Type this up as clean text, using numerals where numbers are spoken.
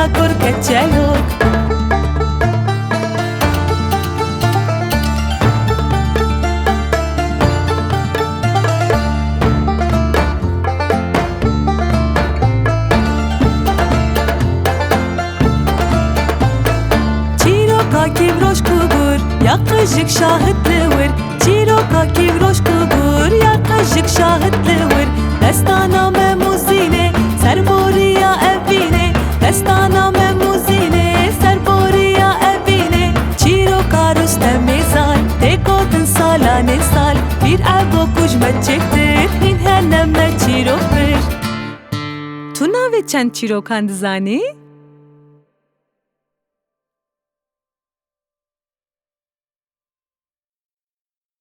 da kurke çelok. Kivroş kubur, yakışık şahitli vir. Çiroka kivroş kubur, yakışık şahitli vir. Destana memuzine, serboriya evine. Destana memuzine, serboriya evine. Çiroka rüstemi zal, tekodun salane sal. Bir evo kujmet çektir, hin henneme çirok bir. Tu nave çend çirokan dizani?